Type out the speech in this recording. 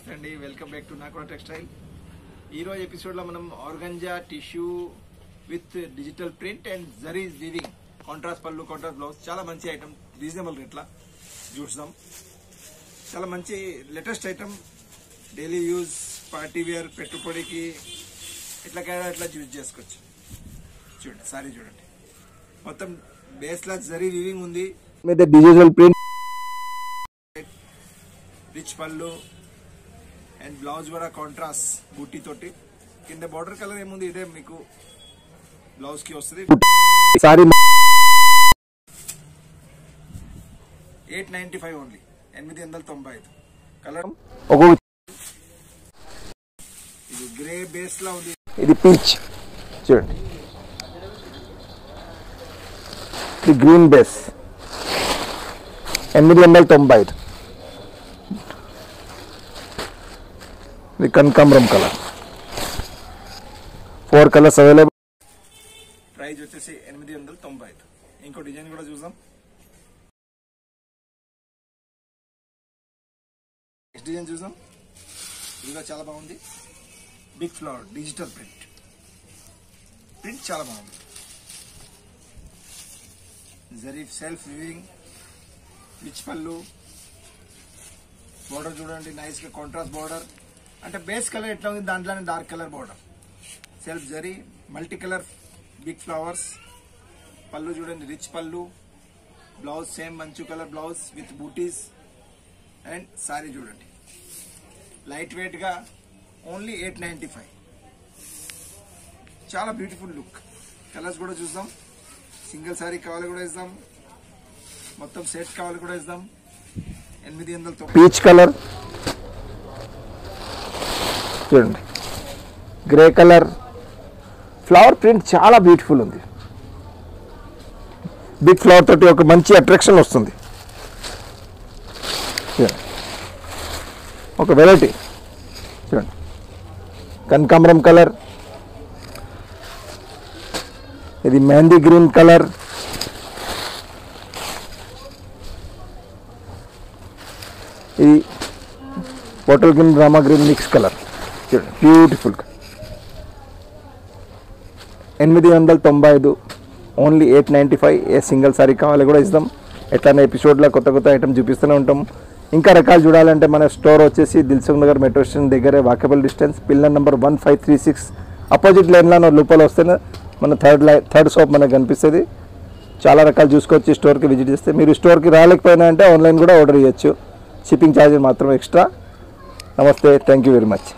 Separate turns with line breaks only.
నమస్తే అండి, welcome back to Nakoda textile. ఈరోజు ఎపిసోడ్లో మనం organza tissue with digital print and zaris weaving, contrast pallu, contrast blouse, చాలా మంచి ఐటమ్, రీజనబుల్ రేట్లా చూస్తాం. చాలా మంచి latest item, daily use, party wear, పెట్టుబడికి ఎట్లకైనా ఎట్లా యూజ్ చేసుకోవచ్చు. చూడండి, సారీ చూడండి, మొత్తం బేస్లా జరీ వీవింగ్ ఉంది,
మీద డిజిటల్ ప్రింట్,
రిచ్ పళ్ళు అండ్ బ్లౌజ్ కూడా కాంట్రాస్ట్ బూటీ తోటి. కింద బార్డర్ కలర్ ఏముంది, ఇదే మీకు బ్లౌజ్ కి వస్తుంది.
Sorry
895 only, 895 colour. ఇది గ్రే బేస్ లా ఉంది,
ఇది పీచ్ చూడండి, ఇది గ్రీన్ బేస్ 895. ఇది కనకాంబరం కలర్, 4 కలర్స్ అవైలబుల్.
ప్రైస్ వచ్చేసి 895. ఇంకో డిజైన్ కూడా చూద్దాం. నెక్స్ట్ డిజైన్ చూద్దాం, ఇది కూడా చాలా బాగుంది. Big flower digital print, print చాలా బాగుంది. Zari self weaving, rich pallu, border చూడండి నైస్ గా కాంట్రాస్ట్ బోర్డర్, అంటే బేస్ కలర్ ఎట్లా ఉంది దాంట్లోనే dark colour border, self zari, multi colour big flowers. Pallu చూడండి రిచ్ పళ్ళు, బ్లౌజ్ సేమ్ మంచు colour blouse with butis. And sari చూడండి లైట్ వెయిట్ గా ఓన్లీ 895. చాలా బ్యూటిఫుల్ లుక్. కలర్స్ కూడా చూద్దాం, సింగిల్ సారీ కావాలి కూడా ఇద్దాం, మొత్తం సెట్ కావాలి కూడా ఇద్దాం. 890.
పీచ్ కలర్ చూడండి, గ్రే కలర్, ఫ్లవర్ ప్రింట్ చాలా బ్యూటిఫుల్ ఉంది. బిగ్ ఫ్లవర్ తోటి ఒక మంచి అట్రాక్షన్ వస్తుంది. చూడండి, ఒక వెరైటీ చూడండి, కనకాంబరం కలర్, ఇది మెహందీ గ్రీన్ కలర్, ఇది bottle green, Rama green mix colour చూడండి, బ్యూటిఫుల్. 895 ఓన్లీ 895. ఏ సింగిల్ సారీ కావాలి కూడా ఇస్తాం. ఎట్లనే ఎపిసోడ్లో కొత్త కొత్త ఐటమ్ చూపిస్తూనే ఉంటాం. ఇంకా రకాలు చూడాలంటే మన స్టోర్ వచ్చేసి దిల్సుఖ్ నగర్ మెట్రో స్టేషన్ దగ్గరే, walkable distance, pillar number 1536, opposite లైన్లో లోపల వస్తేనే మన థర్డ్ షాప్ మనకు కనిపిస్తుంది. చాలా రకాలు చూసుకోవచ్చు స్టోర్కి విజిట్ చేస్తే. మీరు స్టోర్కి రాలేకపోయినా అంటే ఆన్లైన్ కూడా ఆర్డర్ చేయొచ్చు, షిప్పింగ్ ఛార్జెస్ మాత్రం ఎక్స్ట్రా. నమస్తే, థ్యాంక్ యూ వెరీ మచ్.